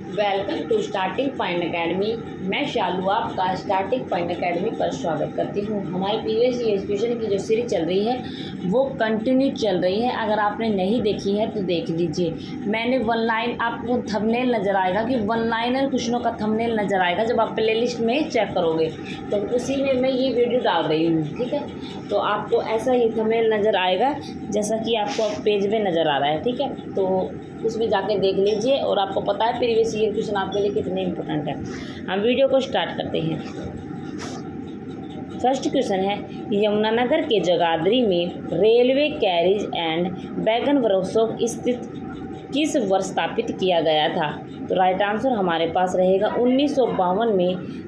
Welcome to starting point academy. मैं शालू आपका starting point academy पर स्वागत करती हूँ। हमारी प्रीवियस एजुकेशन की जो सीरीज चल रही है वो कंटिन्यू चल रही है। अगर आपने नहीं देखी है तो देख लीजिए। मैंने वन लाइन, आपको थंबनेल नज़र आएगा कि वन लाइनर क्वेश्चनों का थंबनेल नज़र आएगा जब आप प्लेलिस्ट में चेक करोगे, तो उसी में मैं ये वीडियो डाल रही हूँ। ठीक है, तो आपको ऐसा ही थंबनेल नज़र आएगा जैसा कि आपको पेज में नज़र आ रहा है। ठीक है, तो उसमें जाके देख लीजिए और आपको पता है प्रीवियस ईयर क्वेश्चन आपके लिए कितने इंपॉर्टेंट है। हम वीडियो को स्टार्ट करते हैं। फर्स्ट क्वेश्चन है, यमुनानगर के जगाधरी में railway carriage and wagon workshop स्थित किस वर्ष स्थापित किया गया था? तो राइट आंसर हमारे पास रहेगा 1952 में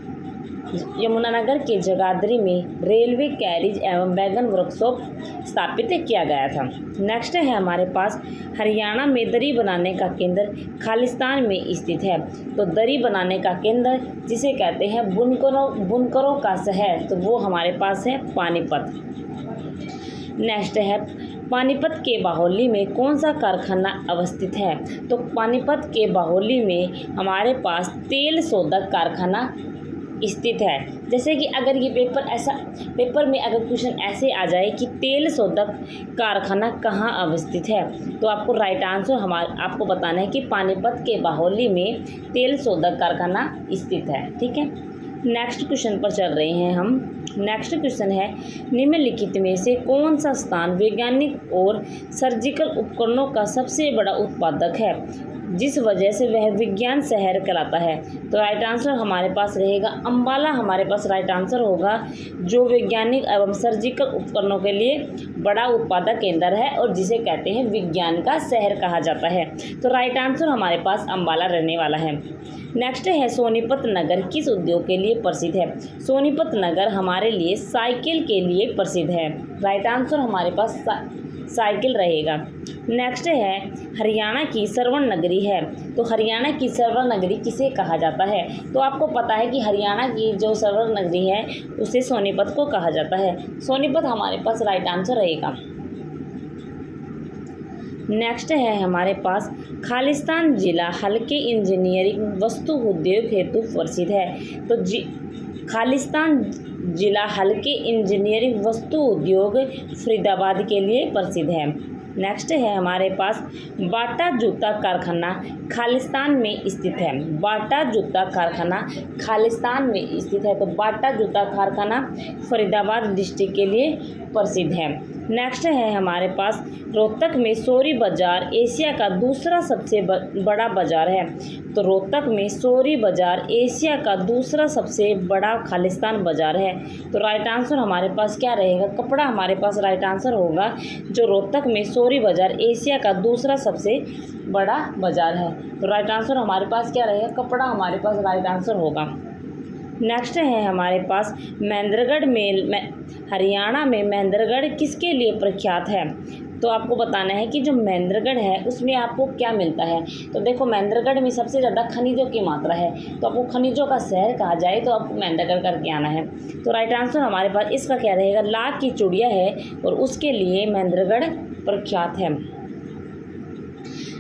यमुनानगर के जगाधरी में रेलवे कैरिज एवं वैगन वर्कशॉप स्थापित किया गया था। नेक्स्ट है हमारे पास, हरियाणा में दरी बनाने का केंद्र खालिस्तान में स्थित है। तो दरी बनाने का केंद्र जिसे कहते हैं बुनकरों का शहर, तो वो हमारे पास है पानीपत। नेक्स्ट है, पानीपत के बाहोली में कौन सा कारखाना अवस्थित है? तो पानीपत के बाहोली में हमारे पास तेल शोधक कारखाना स्थित है। जैसे कि अगर ये पेपर में अगर क्वेश्चन ऐसे आ जाए कि तेल शोधक कारखाना कहाँ अवस्थित है, तो आपको राइट आंसर आपको बताना है कि पानीपत के बाहोली में तेल शोधक कारखाना स्थित है। ठीक है, नेक्स्ट क्वेश्चन पर चल रहे हैं हम। नेक्स्ट क्वेश्चन है, निम्नलिखित में से कौन सा स्थान वैज्ञानिक और सर्जिकल उपकरणों का सबसे बड़ा उत्पादक है, जिस वजह से वह विज्ञान शहर कहलाता है? तो राइट आंसर हमारे पास रहेगा अंबाला। हमारे पास राइट आंसर होगा, जो वैज्ञानिक एवं सर्जिकल उपकरणों के लिए बड़ा उत्पादक केंद्र है और जिसे कहते हैं विज्ञान का शहर कहा जाता है। तो राइट आंसर हमारे पास अंबाला रहने वाला है। नेक्स्ट है, सोनीपत नगर किस उद्योग के लिए प्रसिद्ध है? सोनीपत नगर हमारे लिए साइकिल के लिए प्रसिद्ध है। राइट आंसर हमारे पास साइकिल रहेगा। नेक्स्ट है, हरियाणा की स्वर्ण नगरी है। तो हरियाणा की स्वर्ण नगरी किसे कहा जाता है? तो आपको पता है कि हरियाणा की जो स्वर्ण नगरी है उसे सोनीपत को कहा जाता है। सोनीपत हमारे पास राइट आंसर रहेगा। नेक्स्ट है हमारे पास, खालिस्तान जिला हल्के इंजीनियरिंग वस्तु उद्योग हेतु प्रसिद्ध है। तो खालिस्तान जिला हल्के इंजीनियरिंग वस्तु उद्योग फरीदाबाद के लिए प्रसिद्ध है। नेक्स्ट है हमारे पास, बाटा जूता कारखाना खालिस्तान में स्थित है। बाटा जूता कारखाना खालिस्तान में स्थित है। तो बाटा जूता कारखाना फरीदाबाद डिस्ट्रिक्ट के लिए प्रसिद्ध है। नेक्स्ट है हमारे पास, रोहतक में सोरी बाज़ार एशिया का दूसरा सबसे बड़ा बाज़ार है। तो रोहतक में सोरी बाज़ार एशिया का दूसरा सबसे बड़ा खालिस्तान बाज़ार है। तो राइट आंसर हमारे पास क्या रहेगा? कपड़ा हमारे पास राइट आंसर होगा, जो रोहतक में सोरी बाज़ार एशिया का दूसरा सबसे बड़ा बाज़ार है। तो राइट आंसर हमारे पास क्या रहेगा? कपड़ा हमारे पास राइट आंसर होगा। नेक्स्ट है हमारे पास, महेंद्रगढ़ में हरियाणा में महेंद्रगढ़ किसके लिए प्रख्यात है? तो आपको बताना है कि जो महेंद्रगढ़ है उसमें आपको क्या मिलता है। तो देखो, महेंद्रगढ़ में सबसे ज़्यादा खनिजों की मात्रा है, तो आपको खनिजों का शहर कहा जाए तो आपको महेंद्रगढ़ करके आना है। तो राइट आंसर हमारे पास इसका क्या रहेगा? लाख की चूड़ियाँ है और उसके लिए महेंद्रगढ़ प्रख्यात है।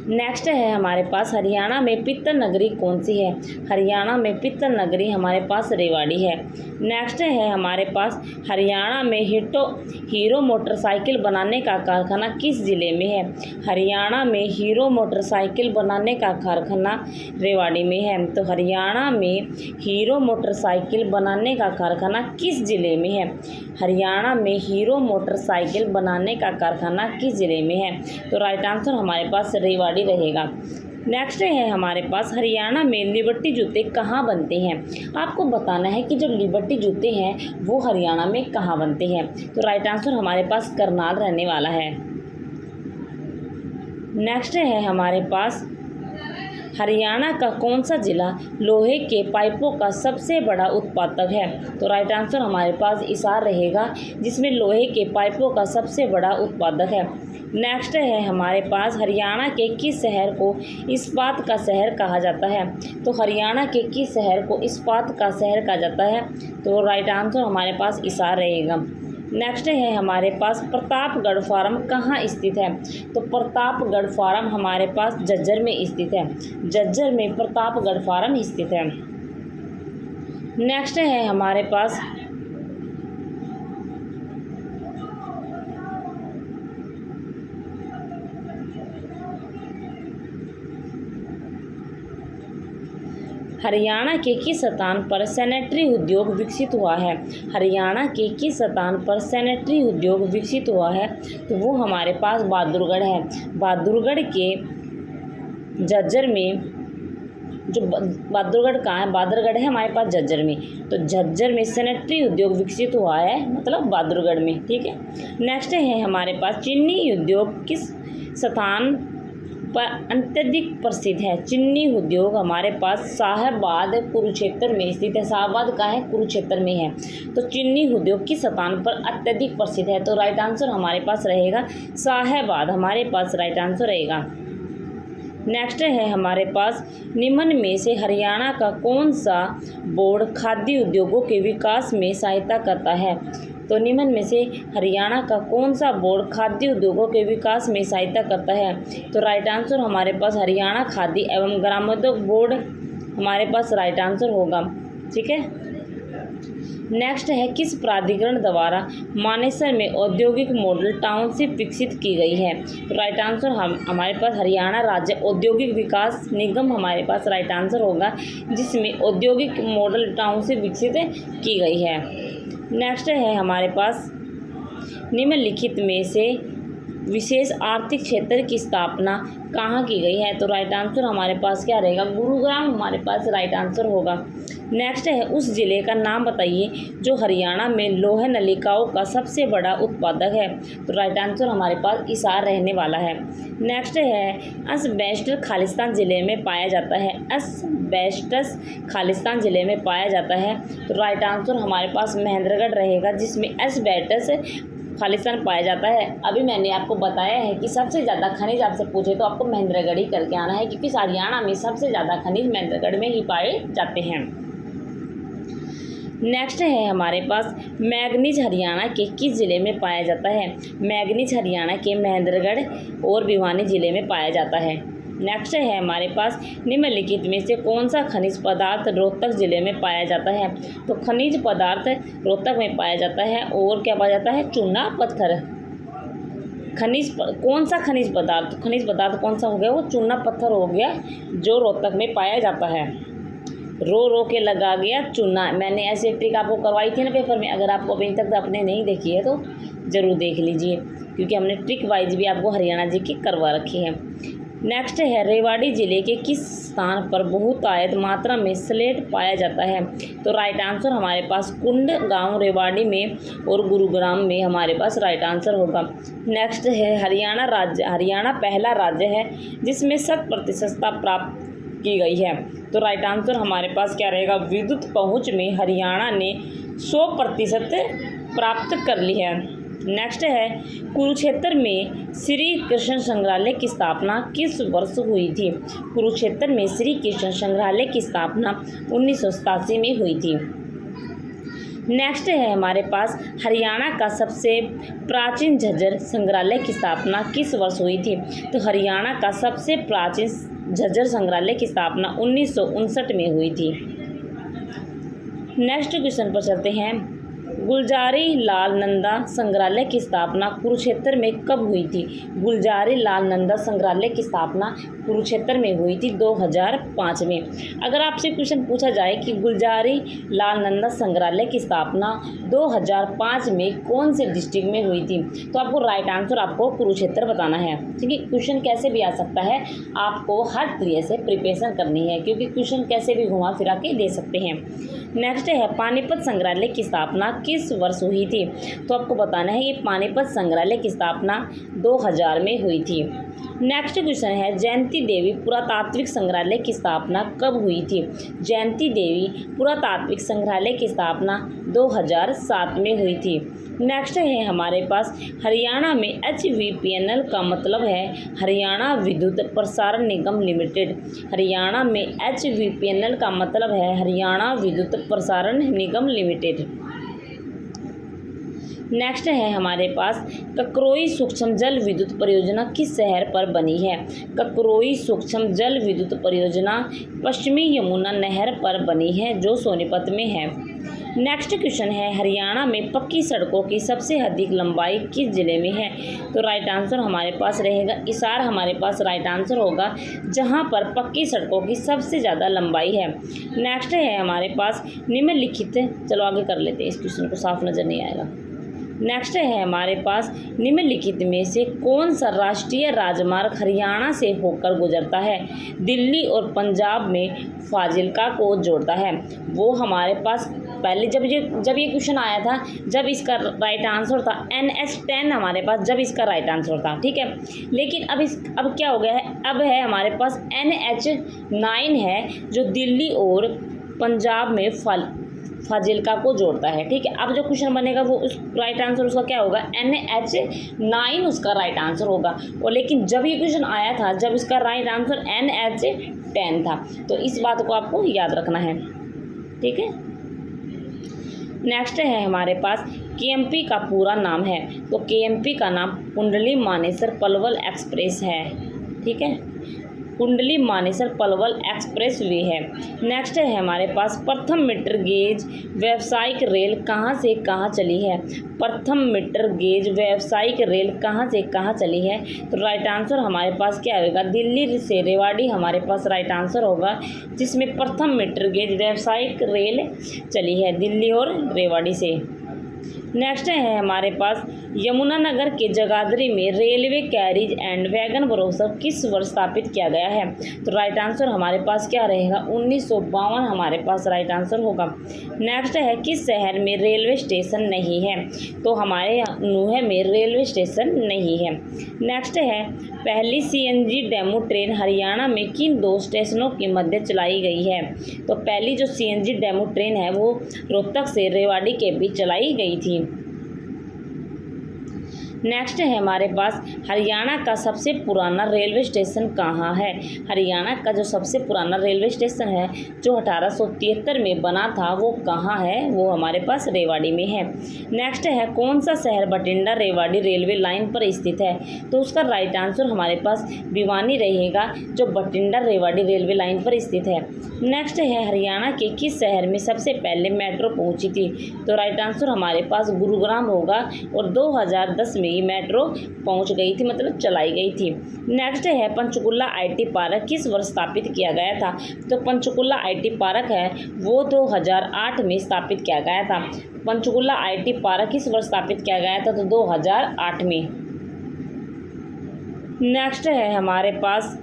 नेक्स्ट है हमारे पास, हरियाणा में पित्तल नगरी कौन सी है? हरियाणा में पित्तल नगरी हमारे पास रेवाड़ी है। नेक्स्ट है हमारे पास, हरियाणा में हीरो मोटरसाइकिल बनाने का कारखाना किस ज़िले में है? हरियाणा में हीरो मोटरसाइकिल बनाने का कारखाना रेवाड़ी में है। तो हरियाणा में हीरो मोटरसाइकिल बनाने का कारखाना किस ज़िले में है? हरियाणा में हीरो मोटरसाइकिल बनाने का कारखाना किस ज़िले में है? तो राइट आंसर हमारे पास रेवाड़ी रहेगा। नेक्स्ट है हमारे पास, हरियाणा में लिबर्टी जूते कहाँ बनते हैं? आपको बताना है कि जो लिबर्टी जूते हैं वो हरियाणा में कहाँ बनते हैं। तो राइट आंसर हमारे पास करनाल रहने वाला है। नेक्स्ट है हमारे पास, हरियाणा का कौन सा जिला लोहे के पाइपों का सबसे बड़ा उत्पादक है? तो राइट आंसर हमारे पास हिसार रहेगा, जिसमें लोहे के पाइपों का सबसे बड़ा उत्पादक है। नेक्स्ट है हमारे पास, हरियाणा के किस शहर को इस्पात का शहर कहा जाता है? तो हरियाणा के किस शहर को इस्पात का शहर कहा जाता है? तो राइट आंसर हमारे पास हिसार रहेगा। नेक्स्ट है हमारे पास प्रतापगढ़ फार्म कहाँ स्थित है। तो प्रतापगढ़ फार्म हमारे पास झज्जर में स्थित है। झज्जर में प्रतापगढ़ फार्म स्थित है। नेक्स्ट है हमारे पास हरियाणा के किस स्थान पर सैनिटरी उद्योग विकसित हुआ है। हरियाणा के किस स्थान पर सैनिटरी उद्योग विकसित हुआ है। तो वो हमारे पास बहादुरगढ़ है। बहादुरगढ़ के झज्जर में, जो बहादुरगढ़ कहाँ है, बहादुरगढ़ है हमारे पास झज्जर में। तो झज्जर में सैनिटरी उद्योग विकसित हुआ है, मतलब बहादुरगढ़ में। ठीक है। नेक्स्ट है हमारे पास चीनी उद्योग किस स्थान पर अत्यधिक प्रसिद्ध है। चीनी उद्योग हमारे पास साहेबाद कुरुक्षेत्र में स्थित है। साहेबाद कहाँ है, कुरुक्षेत्र में है। तो चीनी उद्योग किस स्थान पर अत्यधिक प्रसिद्ध है। तो राइट आंसर हमारे पास रहेगा साहेबाद, हमारे पास राइट आंसर रहेगा। नेक्स्ट है हमारे पास निम्न में से हरियाणा का कौन सा बोर्ड खाद्य उद्योगों के विकास में सहायता करता है। तो निम्न में से हरियाणा का कौन सा बोर्ड खाद्य उद्योगों के विकास में सहायता करता है। तो राइट आंसर हमारे पास हरियाणा खाद्य एवं ग्रामोद्योग बोर्ड हमारे पास राइट आंसर होगा। ठीक है। नेक्स्ट है किस प्राधिकरण द्वारा मानेसर में औद्योगिक मॉडल टाउनशिप विकसित की गई है। तो राइट आंसर हमारे पास हरियाणा राज्य औद्योगिक विकास निगम हमारे पास राइट आंसर होगा, जिसमें औद्योगिक मॉडल टाउनशिप विकसित की गई है। नेक्स्ट है हमारे पास निम्नलिखित में से विशेष आर्थिक क्षेत्र की स्थापना कहाँ की गई है। तो राइट आंसर हमारे पास क्या रहेगा, गुरुग्राम हमारे पास राइट आंसर होगा। नेक्स्ट है उस जिले का नाम बताइए जो हरियाणा में लोहे नलिकाओं का सबसे बड़ा उत्पादक है। तो राइट आंसर हमारे पास हिसार रहने वाला है। नेक्स्ट है असबेस्टस खालिस्तान जिले में पाया जाता है। असबेस्टस खालिस्तान जिले में पाया जाता है। तो राइट आंसर हमारे पास महेंद्रगढ़ रहेगा, जिसमें असबेस्टस खालिस्तान पाया जाता है। अभी मैंने आपको बताया है कि सबसे ज़्यादा खनिज आपसे पूछे तो आपको महेंद्रगढ़ ही करके आना है, क्योंकि हरियाणा में सबसे ज़्यादा खनिज महेंद्रगढ़ में ही पाए जाते हैं। नेक्स्ट है हमारे पास मैग्नीज हरियाणा के किस जिले में पाया जाता है। मैग्नीज हरियाणा के महेंद्रगढ़ और भिवानी जिले में पाया जाता है। नेक्स्ट है हमारे पास निम्नलिखित में से कौन सा खनिज पदार्थ रोहतक जिले में पाया जाता है। तो खनिज पदार्थ रोहतक में पाया जाता है और क्या पाया जाता है, चूना पत्थर। कौन सा खनिज पदार्थ कौन सा हो गया, वो चूना पत्थर हो गया, जो रोहतक में पाया जाता है। रो के लगा गया चूना। मैंने ऐसी ट्रिक आपको करवाई थी ना पेपर में, अगर आपको अभी तक आपने नहीं देखी है तो ज़रूर देख लीजिए, क्योंकि हमने ट्रिक वाइज भी आपको हरियाणा जी की करवा रखी है। नेक्स्ट है रेवाड़ी जिले के किस स्थान पर बहुतायत मात्रा में स्लेट पाया जाता है। तो राइट आंसर हमारे पास कुंड गांव रेवाड़ी में और गुरुग्राम में हमारे पास राइट आंसर होगा। नेक्स्ट है हरियाणा पहला राज्य है जिसमें 100% प्राप्त की गई है। तो राइट आंसर हमारे पास क्या रहेगा, विद्युत पहुंच में हरियाणा ने 100% प्राप्त कर ली है। नेक्स्ट है कुरुक्षेत्र में श्री कृष्ण संग्रहालय की स्थापना किस वर्ष हुई थी। कुरुक्षेत्र में श्री कृष्ण संग्रहालय की स्थापना 1987 में हुई थी। नेक्स्ट है हमारे पास हरियाणा का सबसे प्राचीन झज्जर संग्रहालय की स्थापना किस वर्ष हुई थी। तो हरियाणा का सबसे प्राचीन झज्जर संग्रहालय की स्थापना 1959 में हुई थी। नेक्स्ट क्वेश्चन पर चलते हैं। गुलजारी लाल नंदा संग्रहालय की स्थापना कुरुक्षेत्र में कब हुई थी। गुलजारी लाल नंदा संग्रहालय की स्थापना कुरुक्षेत्र में हुई थी 2005 में। अगर आपसे क्वेश्चन पूछा जाए कि गुलजारी लाल नंदा संग्रहालय की स्थापना 2005 में कौन से डिस्ट्रिक्ट में हुई थी, तो आपको राइट आंसर आपको कुरुक्षेत्र बताना है। क्योंकि क्वेश्चन कैसे भी आ सकता है, आपको हर तरीके से प्रिपरेशन करनी है, क्योंकि क्वेश्चन कैसे भी घुमा फिरा के दे सकते हैं। नेक्स्ट है पानीपत संग्रहालय की स्थापना किस वर्ष हुई थी। तो आपको बताना है कि पानीपत संग्रहालय की स्थापना 2000 में हुई थी। नेक्स्ट क्वेश्चन है जयंती देवी पुरातात्विक संग्रहालय की स्थापना कब हुई थी। जयंती देवी पुरातात्विक संग्रहालय की स्थापना 2007 में हुई थी। नेक्स्ट है हमारे पास हरियाणा में HVPNL का मतलब है हरियाणा विद्युत प्रसारण निगम लिमिटेड। हरियाणा में HVPNL का मतलब है हरियाणा विद्युत प्रसारण निगम लिमिटेड। नेक्स्ट है हमारे पास ककरोई सूक्ष्म जल विद्युत परियोजना किस शहर पर बनी है। ककरोई सूक्ष्म जल विद्युत परियोजना पश्चिमी यमुना नहर पर बनी है जो सोनीपत में है। नेक्स्ट क्वेश्चन है हरियाणा में पक्की सड़कों की सबसे अधिक लंबाई किस जिले में है। तो राइट आंसर हमारे पास रहेगा हिसार, हमारे पास राइट आंसर होगा जहां पर पक्की सड़कों की सबसे ज़्यादा लंबाई है। नेक्स्ट है हमारे पास निम्नलिखित, चलो आगे कर लेते हैं, इस क्वेश्चन को साफ नज़र नहीं आएगा। नेक्स्ट है हमारे पास निम्नलिखित में से कौन सा राष्ट्रीय राजमार्ग हरियाणा से होकर गुजरता है। दिल्ली और पंजाब में फाजिल्का को जोड़ता है। वो हमारे पास पहले जब ये क्वेश्चन आया था, जब इसका राइट आंसर था NH10 हमारे पास, जब इसका राइट आंसर था, ठीक है। लेकिन अब क्या हो गया है, अब है हमारे पास NH9 है जो दिल्ली और पंजाब में फाजिल्का को जोड़ता है, ठीक है। अब जो क्वेश्चन बनेगा वो उस राइट आंसर उसका क्या होगा, NH9 उसका राइट आंसर होगा। और लेकिन जब ये क्वेश्चन आया था, जब इसका राइट आंसर NH10 था, तो इस बात को आपको याद रखना है, ठीक है। नेक्स्ट है हमारे पास KMP का पूरा नाम है। तो KMP का नाम कुंडली मानेसर पलवल एक्सप्रेस है, ठीक है। कुंडली मानेसर पलवल एक्सप्रेस वे है। नेक्स्ट है हमारे पास प्रथम मीटर गेज व्यावसायिक रेल कहाँ से कहाँ चली है। प्रथम मीटर गेज व्यावसायिक रेल कहाँ से कहाँ चली है। तो राइट आंसर हमारे पास क्या होगा, दिल्ली से रेवाड़ी हमारे पास राइट आंसर होगा, जिसमें प्रथम मीटर गेज व्यावसायिक रेल चली है दिल्ली और रेवाड़ी से। नेक्स्ट है हमारे पास यमुनानगर के जगाधरी में railway carriage and wagon workshop किस वर्ष स्थापित किया गया है। तो राइट आंसर हमारे पास क्या रहेगा, 1952 हमारे पास राइट आंसर होगा। नेक्स्ट है किस शहर में रेलवे स्टेशन नहीं है। तो हमारे नूह में रेलवे स्टेशन नहीं है। नेक्स्ट है पहली CNG डेमो ट्रेन हरियाणा में किन 2 स्टेशनों के मध्य चलाई गई है। तो पहली जो CNG डेमो ट्रेन है वो रोहतक से रेवाड़ी के बीच चलाई गई थी। नेक्स्ट है हमारे पास हरियाणा का सबसे पुराना रेलवे स्टेशन कहाँ है। हरियाणा का जो सबसे पुराना रेलवे स्टेशन है जो 1873 में बना था वो कहाँ है, वो हमारे पास रेवाड़ी में है। नेक्स्ट है कौन सा शहर बठिंडा रेवाड़ी रेलवे लाइन पर स्थित है। तो उसका राइट आंसर हमारे पास भिवानी रहेगा जो बठिंडा रेवाड़ी रेलवे लाइन पर स्थित है। नेक्स्ट है हरियाणा के किस शहर में सबसे पहले मेट्रो पहुँची थी। तो राइट आंसर हमारे पास गुरुग्राम होगा और 2010 में मेट्रो पहुंच गई थी, मतलब चलाई गई थी। नेक्स्ट है पंचकुला IT पार्क किस वर्ष स्थापित किया गया था। तो पंचकुला IT पार्क है वो 2008 में स्थापित किया गया था। पंचकुला IT पार्क किस वर्ष स्थापित किया गया था, तो 2008 में। नेक्स्ट है हमारे पास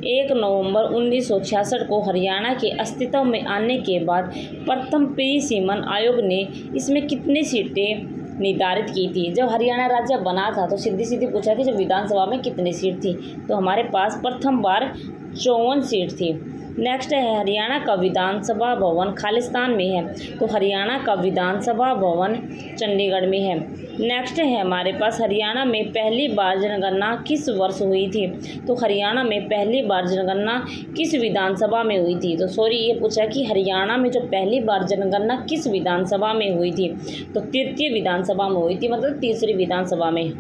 1 नवंबर 1966 को हरियाणा के अस्तित्व में आने के बाद प्रथम प्री सीमन आयोग ने इसमें कितनी सीटें निर्धारित की थी। जब हरियाणा राज्य बना था तो सीधी पूछा कि जब विधानसभा में कितनी सीट थी। तो हमारे पास प्रथम बार 54 सीट थी। नेक्स्ट है हरियाणा का विधानसभा भवन खालिस्तान में है। तो हरियाणा का विधानसभा भवन चंडीगढ़ में है। नेक्स्ट है हमारे पास हरियाणा में पहली बार जनगणना किस वर्ष हुई थी। तो हरियाणा में पहली बार जनगणना किस विधानसभा में हुई थी। तो सॉरी ये पूछा कि हरियाणा में जो पहली बार जनगणना किस विधानसभा में हुई थी। तो तृतीय विधानसभा में हुई थी, मतलब तीसरी विधानसभा में।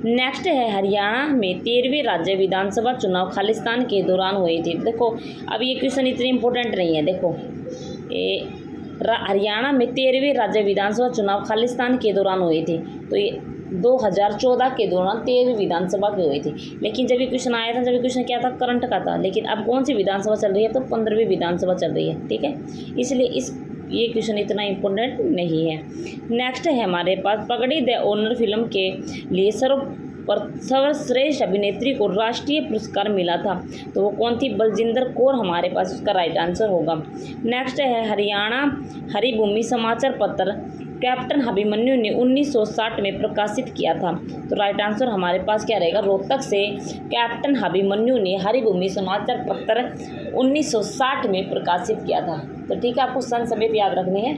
नेक्स्ट है हरियाणा में 13वें राज्य विधानसभा चुनाव खालिस्तान के दौरान हुए थे। देखो अब ये क्वेश्चन इतनी इंपॉर्टेंट नहीं है। देखो हरियाणा में 13वें राज्य विधानसभा चुनाव खालिस्तान के दौरान हुए थे। तो ये 2014 के दौरान 13वीं विधानसभा की हुई थी। लेकिन जब ये क्वेश्चन आया था, जब ये क्वेश्चन क्या था, करंट का था। लेकिन अब कौन सी विधानसभा चल रही है, तो 15वीं विधानसभा चल रही है, ठीक है। इसलिए ये क्वेश्चन इतना इम्पोर्टेंट नहीं है। नेक्स्ट है हमारे पास पगड़ी द ओनर फिल्म के लिए सर्वश्रेष्ठ अभिनेत्री को राष्ट्रीय पुरस्कार मिला था। तो वो कौन थी, बलजिंदर कौर हमारे पास उसका राइट आंसर होगा। नेक्स्ट है हरियाणा हरिभूमि समाचार पत्र कैप्टन अभिमन्यु ने 1960 में प्रकाशित किया था। तो राइट आंसर हमारे पास क्या रहेगा, रोहतक से कैप्टन अभिमन्यु ने हरिभूमि समाचार पत्र 1960 में प्रकाशित किया था। तो ठीक है, आपको सन समेत याद रखने हैं।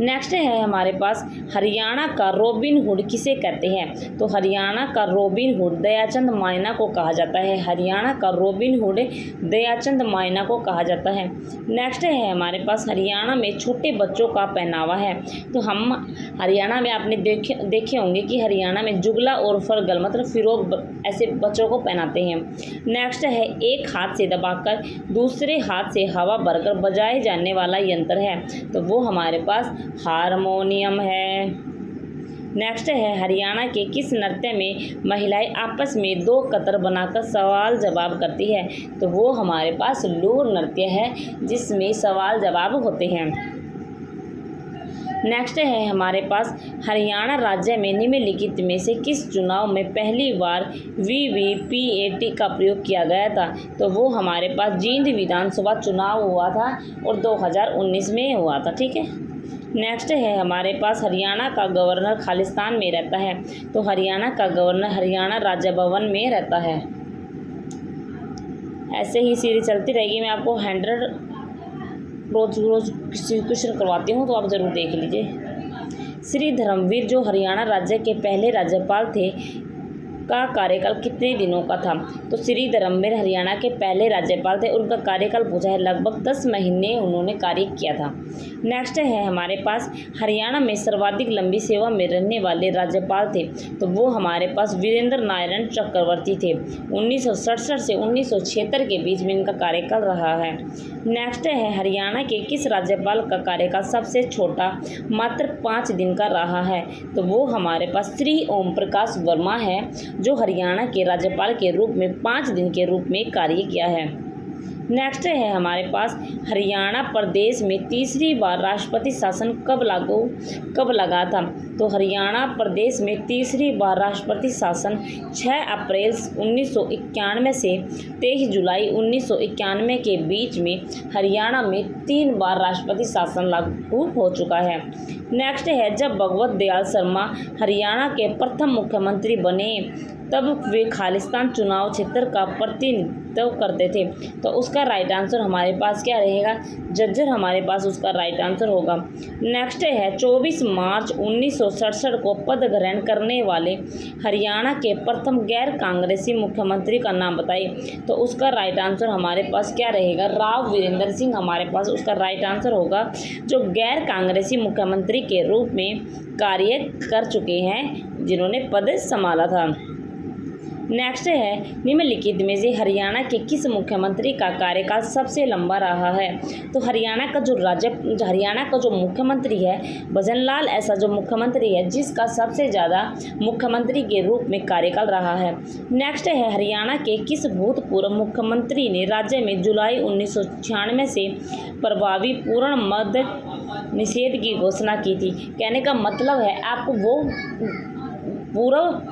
नेक्स्ट है हमारे पास हरियाणा का रॉबिन हुड किसे कहते हैं? तो हरियाणा का रॉबिन हुड दयाचंद मायना को कहा जाता है। हरियाणा का रॉबिन हुड दयाचंद मायना को कहा जाता है। नेक्स्ट है हमारे पास हरियाणा में छोटे बच्चों का पहनावा है। तो हम हरियाणा में आपने देखे होंगे कि हरियाणा में जुगला और फरगल मतलब फिरोग ऐसे बच्चों को पहनाते हैं। नेक्स्ट है एक हाथ से दबाकर दूसरे हाथ से हवा भरकर बजाए जाने वाला यंत्र है। तो वो हमारे पास हारमोनियम है। नेक्स्ट है हरियाणा के किस नृत्य में महिलाएं आपस में दो कतर बनाकर सवाल जवाब करती है? तो वो हमारे पास लूर नृत्य है जिसमें सवाल जवाब होते हैं। नेक्स्ट है हमारे पास हरियाणा राज्य में निम्नलिखित में से किस चुनाव में पहली बार वीवीपीएटी का प्रयोग किया गया था? तो वो हमारे पास जींद विधानसभा चुनाव हुआ था और 2019 में हुआ था। ठीक है। नेक्स्ट है हमारे पास हरियाणा का गवर्नर खालिस्तान में रहता है। तो हरियाणा का गवर्नर हरियाणा राज्य भवन में रहता है। ऐसे ही सीरीज चलती रहेगी। मैं आपको 100 रोज क्वेश्चन करवाती हूँ, तो आप ज़रूर देख लीजिए। श्री धर्मवीर जो हरियाणा राज्य के पहले राज्यपाल थे का कार्यकाल कितने दिनों का था? तो श्री धर्मवीर हरियाणा के पहले राज्यपाल थे। उनका कार्यकाल पूछा है, लगभग 10 महीने उन्होंने कार्य किया था। नेक्स्ट है हमारे पास हरियाणा में सर्वाधिक लंबी सेवा में रहने वाले राज्यपाल थे। तो वो हमारे पास वीरेंद्र नारायण चक्रवर्ती थे। 1967 से 1976 के बीच में इनका कार्यकाल रहा है। नेक्स्ट है हरियाणा के किस राज्यपाल का कार्यकाल सबसे छोटा मात्र 5 दिन का रहा है? तो वो हमारे पास श्री ओम प्रकाश वर्मा है जो हरियाणा के राज्यपाल के रूप में 5 दिन के रूप में कार्य किया है। नेक्स्ट है हमारे पास हरियाणा प्रदेश में तीसरी बार राष्ट्रपति शासन कब लगा था? तो हरियाणा प्रदेश में तीसरी बार राष्ट्रपति शासन 6 अप्रैल 1991 से 23 जुलाई 1991 के बीच में हरियाणा में 3 बार राष्ट्रपति शासन लागू हो चुका है। नेक्स्ट है जब भगवत दयाल शर्मा हरियाणा के प्रथम मुख्यमंत्री बने तब वे खालिस्तान चुनाव क्षेत्र का प्रतिनिधित्व करते थे। तो उसका राइट आंसर हमारे पास क्या रहेगा? झज्जर हमारे पास उसका राइट आंसर होगा। नेक्स्ट है 24 मार्च 1967 को पद ग्रहण करने वाले हरियाणा के प्रथम गैर कांग्रेसी मुख्यमंत्री का नाम बताइए। तो उसका राइट आंसर हमारे पास क्या रहेगा? राव वीरेंद्र सिंह हमारे पास उसका राइट आंसर होगा, जो गैर कांग्रेसी मुख्यमंत्री के रूप में कार्य कर चुके हैं, जिन्होंने पद संभाला था। नेक्स्ट है निम्नलिखित में से हरियाणा के किस मुख्यमंत्री का कार्यकाल सबसे लंबा रहा है? तो हरियाणा का जो मुख्यमंत्री है भजनलाल ऐसा जो मुख्यमंत्री है जिसका सबसे ज़्यादा मुख्यमंत्री के रूप में कार्यकाल रहा है। नेक्स्ट है हरियाणा के किस भूतपूर्व मुख्यमंत्री ने राज्य में जुलाई 1996 से प्रभावी पूर्ण मद्य निषेध की घोषणा की थी? कहने का मतलब है आपको वो पूर्व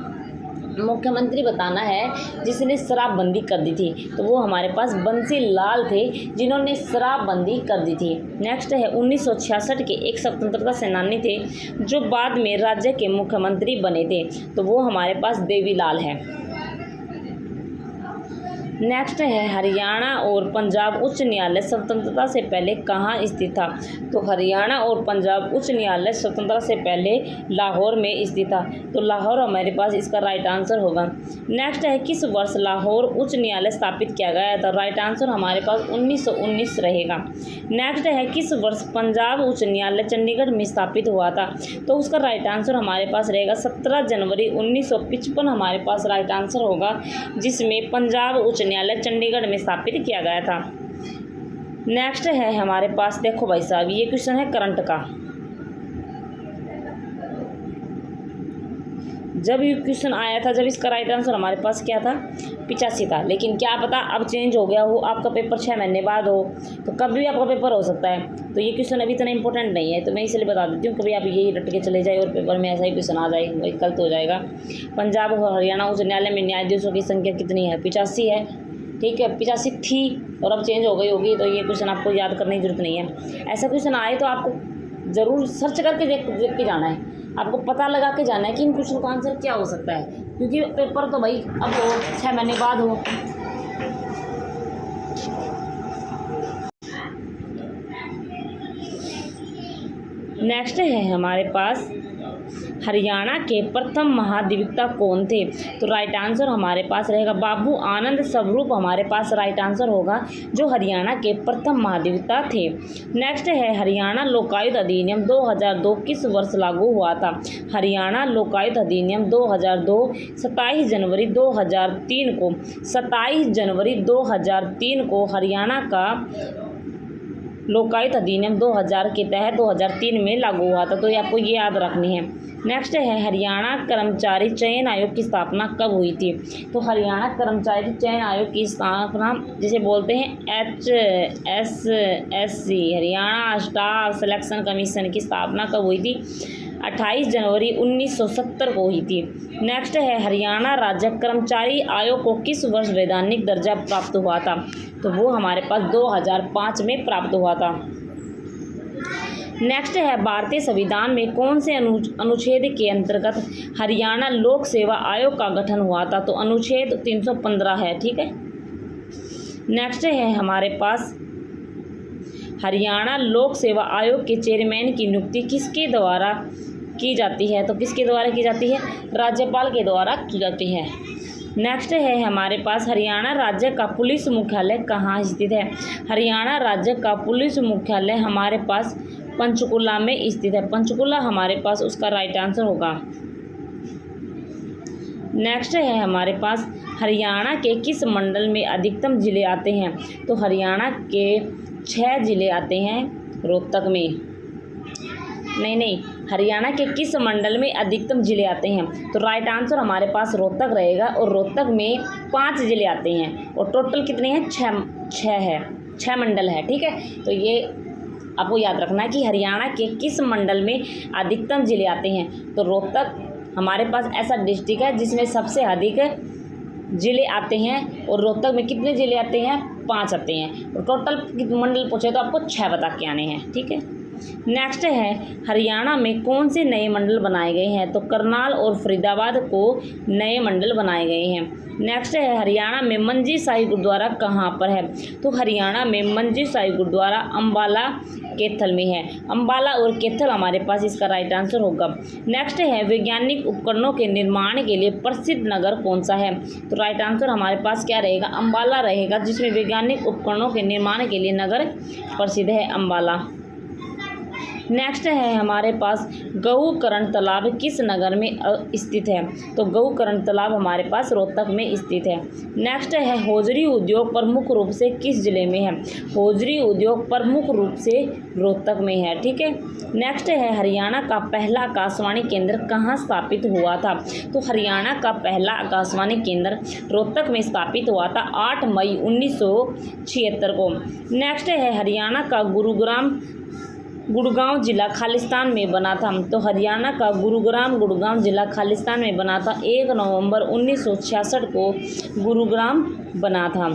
मुख्यमंत्री बताना है जिसने शराबबंदी कर दी थी। तो वो हमारे पास बंसी लाल थे जिन्होंने शराबबंदी कर दी थी। नेक्स्ट है 1966 के एक स्वतंत्रता सेनानी थे जो बाद में राज्य के मुख्यमंत्री बने थे। तो वो हमारे पास देवीलाल है। नेक्स्ट है हरियाणा और पंजाब उच्च न्यायालय स्वतंत्रता से पहले कहाँ स्थित था? तो हरियाणा और पंजाब उच्च न्यायालय स्वतंत्रता से पहले लाहौर में स्थित था। तो लाहौर हमारे पास इसका राइट आंसर होगा। नेक्स्ट है किस वर्ष लाहौर उच्च न्यायालय स्थापित किया गया था? राइट आंसर हमारे पास 1919 रहेगा। नेक्स्ट है किस वर्ष पंजाब उच्च न्यायालय चंडीगढ़ में स्थापित हुआ था? तो उसका राइट आंसर हमारे पास रहेगा 17 जनवरी 1955 हमारे पास राइट आंसर होगा, जिसमें पंजाब उच्च न्यायालय चंडीगढ़ में स्थापित किया गया था। नेक्स्ट है हमारे पास, देखो भाई साहब, ये क्वेश्चन है करंट का। जब ये क्वेश्चन आया था, जब इसका राइट आंसर हमारे पास क्या था? 85 था। लेकिन क्या पता अब चेंज हो गया हो, आपका पेपर 6 महीने बाद हो, तो कभी भी आपका पेपर हो सकता है। तो ये क्वेश्चन अभी इतना इंपॉर्टेंट नहीं है, तो मैं इसलिए बता देती हूँ, कभी आप यही रट के चले जाए और पेपर में ऐसा ही क्वेश्चन आ जाए, वही गलत हो जाएगा। पंजाब और हरियाणा उच्च न्यायालय में न्यायाधीशों की संख्या कितनी है? 85 है। ठीक है, 85 थी और अब चेंज हो गई होगी, तो ये क्वेश्चन आपको याद करने की जरूरत नहीं है। ऐसा क्वेश्चन आए तो आपको ज़रूर सर्च करके देख के जाना है, आपको पता लगा के जाना है कि इन क्वेश्चन का आंसर क्या हो सकता है, क्योंकि पेपर तो भाई अब हो 6 महीने बाद हो। नेक्स्ट है हमारे पास हरियाणा के प्रथम महाधिवक्ता कौन थे? तो राइट आंसर हमारे पास रहेगा बाबू आनंद स्वरूप हमारे पास राइट आंसर होगा, जो हरियाणा के प्रथम महाधिवक्ता थे। नेक्स्ट है हरियाणा लोकायुक्त अधिनियम 2002 किस वर्ष लागू हुआ था? हरियाणा लोकायुक्त अधिनियम 2002 27 जनवरी 2003 को 27 जनवरी 2003 को हरियाणा का लोकायुक्त अधिनियम 2000 के तहत 2003 में लागू हुआ था, तो ये आपको ये याद रखनी है। नेक्स्ट है हरियाणा कर्मचारी चयन आयोग की स्थापना कब हुई थी? तो हरियाणा कर्मचारी चयन आयोग की स्थापना जिसे बोलते हैं HSSC Haryana staff selection commission की स्थापना कब हुई थी? 28 जनवरी 1970 को हुई थी। नेक्स्ट है हरियाणा राज्य कर्मचारी आयोग को किस वर्ष वैधानिक दर्जा प्राप्त हुआ था? तो वो हमारे पास 2005 में प्राप्त हुआ था। नेक्स्ट है भारतीय संविधान में कौन से अनुच्छेद के अंतर्गत हरियाणा लोक सेवा आयोग का गठन हुआ था? तो अनुच्छेद 315 है, ठीक है। नेक्स्ट है हमारे पास हरियाणा लोक सेवा आयोग के चेयरमैन की नियुक्ति किसके द्वारा की जाती है? तो किसके द्वारा की जाती है? राज्यपाल के द्वारा की जाती है। नेक्स्ट है हमारे पास हरियाणा राज्य का पुलिस मुख्यालय कहाँ स्थित है? हरियाणा राज्य का पुलिस मुख्यालय हमारे पास पंचकुला में स्थित है। पंचकुला हमारे पास उसका राइट आंसर होगा। नेक्स्ट है हमारे पास हरियाणा के किस मंडल में अधिकतम जिले आते हैं? तो हरियाणा के 6 जिले आते हैं रोहतक में। नहीं, हरियाणा के किस मंडल में अधिकतम जिले आते हैं? तो राइट आंसर हमारे पास रोहतक रहेगा, और रोहतक में 5 जिले आते हैं, और टोटल कितने हैं? 6 मंडल है, ठीक है। तो ये आपको याद रखना है कि हरियाणा के किस मंडल में अधिकतम जिले आते हैं। तो रोहतक हमारे पास ऐसा डिस्ट्रिक्ट है जिसमें सबसे अधिक जिले आते हैं, और रोहतक में कितने जिले आते हैं? 5 आते हैं, और टोटल मंडल पूछे तो आपको 6 बता के आने हैं, ठीक है। नेक्स्ट है हरियाणा में कौन से नए मंडल बनाए गए हैं? तो करनाल और फरीदाबाद को नए मंडल बनाए गए हैं। नेक्स्ट है हरियाणा में मंजी शाही गुरुद्वारा कहाँ पर है? तो हरियाणा में मंजी शाही गुरुद्वारा अम्बाला कैथल में है। अम्बाला और कैथल हमारे पास इसका राइट आंसर होगा। नेक्स्ट है वैज्ञानिक उपकरणों के निर्माण के लिए प्रसिद्ध नगर कौन सा है? तो राइट आंसर हमारे पास क्या रहेगा? अम्बाला रहेगा, जिसमें वैज्ञानिक उपकरणों के निर्माण के लिए नगर प्रसिद्ध है अम्बाला। नेक्स्ट है हमारे पास गौकर्ण तालाब किस नगर में स्थित है? तो गौकर्ण तालाब हमारे पास रोहतक में स्थित है। नेक्स्ट है होजरी उद्योग प्रमुख रूप से किस जिले में है? होजरी उद्योग प्रमुख रूप से रोहतक में है, ठीक है। नेक्स्ट है हरियाणा का पहला आकाशवाणी केंद्र कहाँ स्थापित हुआ था? तो हरियाणा का पहला आकाशवाणी केंद्र रोहतक में स्थापित हुआ था 8 मई 1976 को। नेक्स्ट है हरियाणा का गुड़गांव जिला खालिस्तान में बना था। तो हरियाणा का गुड़गांव जिला खालिस्तान में बना था। 1 नवंबर 1966 को गुरुग्राम बना था।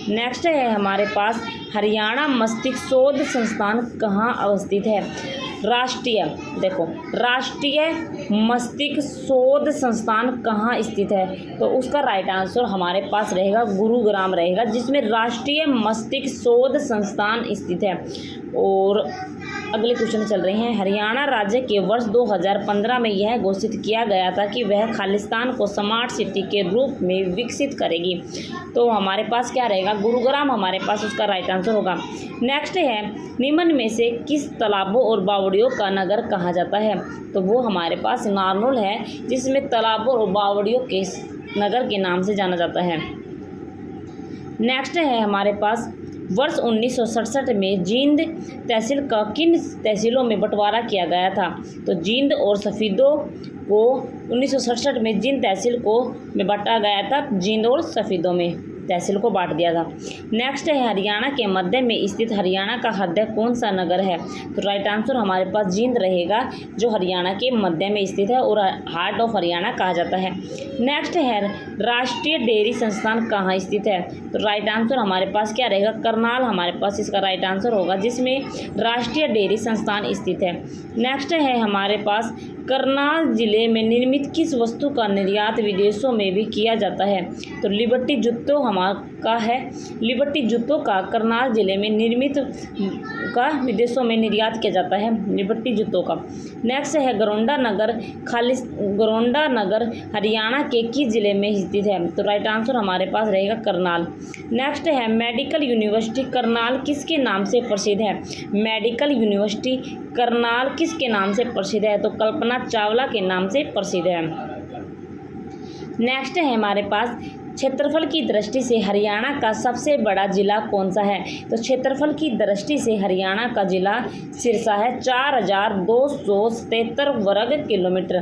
नेक्स्ट है हमारे पास हरियाणा मस्तिष्क शोध संस्थान कहाँ अवस्थित है? राष्ट्रीय मस्तिष्क शोध संस्थान कहाँ स्थित है? तो उसका राइट आंसर हमारे पास रहेगा गुरुग्राम रहेगा, जिसमें राष्ट्रीय मस्तिष्क शोध संस्थान स्थित है। और अगले क्वेश्चन चल रहे हैं। हरियाणा राज्य के वर्ष 2015 में यह घोषित किया गया था कि वह खालिस्तान को स्मार्ट सिटी के रूप में विकसित करेगी। तो हमारे पास क्या रहेगा? गुरुग्राम हमारे पास उसका राइट आंसर होगा। नेक्स्ट है निम्न में से किस तालाबों और बावड़ियों का नगर कहा जाता है? तो वो हमारे पास नारनौल है, जिसमें तालाबों और बावड़ियों के नगर के नाम से जाना जाता है। नेक्स्ट है हमारे पास वर्ष 1967 में जींद तहसील का किन तहसीलों में बंटवारा किया गया था? तो जींद और सफीदों को 1967 में जींद तहसील को में बांटा गया था। जींद और सफीदों में तहसील को बांट दिया था। नेक्स्ट है हरियाणा के मध्य में स्थित हरियाणा का हृदय कौन सा नगर है? तो राइट आंसर हमारे पास जींद रहेगा, जो हरियाणा के मध्य में स्थित है और हार्ट ऑफ हरियाणा कहा जाता है। नेक्स्ट है राष्ट्रीय डेयरी संस्थान कहाँ स्थित है? तो राइट आंसर हमारे पास क्या रहेगा? करनाल हमारे पास इसका राइट आंसर होगा, जिसमें राष्ट्रीय डेयरी संस्थान स्थित है। नेक्स्ट है हमारे पास करनाल जिले में निर्मित किस वस्तु का निर्यात विदेशों में भी किया जाता है? तो लिबर्टी जूतों का है। लिबर्टी जूतों का करनाल जिले में निर्मित का विदेशों में निर्यात किया जाता है, लिबर्टी जूतों का। नेक्स्ट है गरोंडा नगर हरियाणा के किस जिले में स्थित है? तो राइट आंसर हमारे पास रहेगा करनाल। नेक्स्ट है मेडिकल यूनिवर्सिटी करनाल किसके नाम से प्रसिद्ध है? मेडिकल यूनिवर्सिटी करनाल किसके नाम से प्रसिद्ध है? तो कल्पना चावला के नाम से प्रसिद्ध है। नेक्स्ट है हमारे पास क्षेत्रफल की दृष्टि से हरियाणा का सबसे बड़ा जिला कौन सा है? तो क्षेत्रफल की दृष्टि से हरियाणा का जिला सिरसा है, 4277 वर्ग किलोमीटर।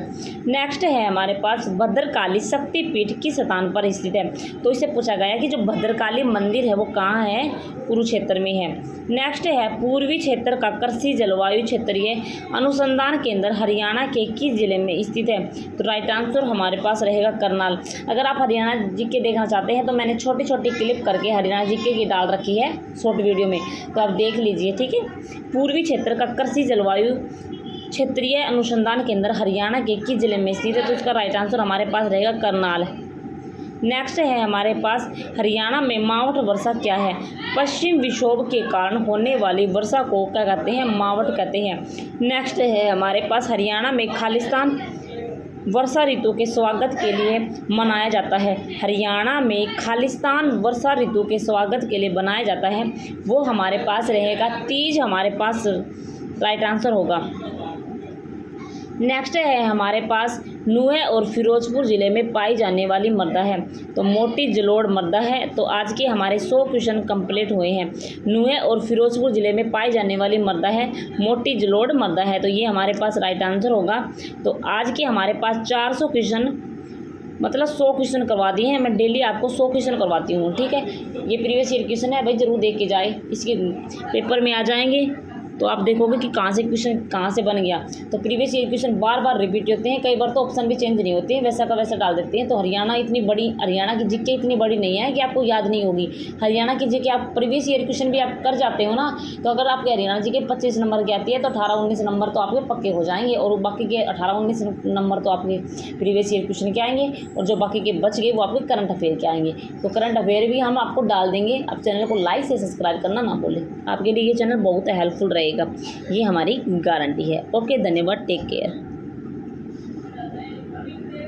नेक्स्ट है हमारे पास भद्रकाली शक्तिपीठ किस स्थान पर स्थित है? तो इससे पूछा गया कि जो भद्रकाली मंदिर है वो कहाँ है? कुरुक्षेत्र में है। नेक्स्ट है पूर्वी क्षेत्र का कृषि जलवायु क्षेत्रीय अनुसंधान केंद्र हरियाणा के किस जिले में स्थित है? तो राइट आंसर हमारे पास रहेगा करनाल। अगर आप हरियाणा जीके देखना चाहते हैं तो मैंने छोटी छोटी क्लिप करके हरियाणा जीके की डाल रखी है शॉर्ट वीडियो में, तो आप देख लीजिए, ठीक है। पूर्वी क्षेत्र का कृषि जलवायु क्षेत्रीय अनुसंधान केंद्र हरियाणा के किस जिले में स्थित है? तो इसका राइट आंसर हमारे पास रहेगा करनाल। नेक्स्ट है हमारे पास हरियाणा में मावठ वर्षा क्या है? पश्चिम विक्षोभ के कारण होने वाली वर्षा को क्या कहते हैं? मावठ कहते हैं। नेक्स्ट है हमारे पास हरियाणा में खालिस्तान वर्षा ऋतु के स्वागत के लिए मनाया जाता है। हरियाणा में खालिस्तान वर्षा ऋतु के स्वागत के लिए बनाया जाता है, वो हमारे पास रहेगा तीज, हमारे पास राइट आंसर होगा। नेक्स्ट है हमारे पास नुहे और फिरोजपुर ज़िले में पाई जाने वाली मृदा है, तो मोटी जलोढ़ मृदा है। तो आज के हमारे 100 क्वेश्चन कंप्लीट हुए हैं। नुहे और फिरोजपुर ज़िले में पाई जाने वाली मृदा है मोटी जलोढ़ मृदा है, तो ये हमारे पास राइट आंसर होगा। तो आज के हमारे पास 400 क्वेश्चन मतलब 100 क्वेश्चन करवा दिए हैं। मैं डेली आपको 100 क्वेश्चन करवाती हूँ, ठीक है। ये प्रीवियस ईयर क्वेश्चन है भाई, ज़रूर देख के जाए, इसके पेपर में आ जाएंगे तो आप देखोगे कि कहाँ से क्वेश्चन कहाँ से बन गया। तो प्रीवियस ईयर क्वेश्चन बार बार रिपीट होते हैं, कई बार तो ऑप्शन भी चेंज नहीं होते हैं, वैसा का वैसा डाल देते हैं। तो हरियाणा की जीके इतनी बड़ी नहीं है कि आपको याद नहीं होगी। हरियाणा की जीके आप प्रीवियस ईयर क्वेश्चन भी आप कर जाते हो ना, तो अगर आपके हरियाणा जीके 25 नंबर की आती है तो 18-19 नंबर तो आपके पक्के हो जाएंगे, और बाकी के 18-19 नंबर तो आपके प्रीवियस ईयर क्वेश्चन के आएंगे, और जो बाकी के बच गए वो आपके करंट अफेयर के आएंगे। तो करंट अफेयर भी हम आपको डाल देंगे। आप चैनल को लाइक से सब्सक्राइब करना ना भूलें, आपके लिए ये चैनल बहुत हेल्पफुल रहेगा, ये हमारी गारंटी है। ओके, धन्यवाद, टेक केयर।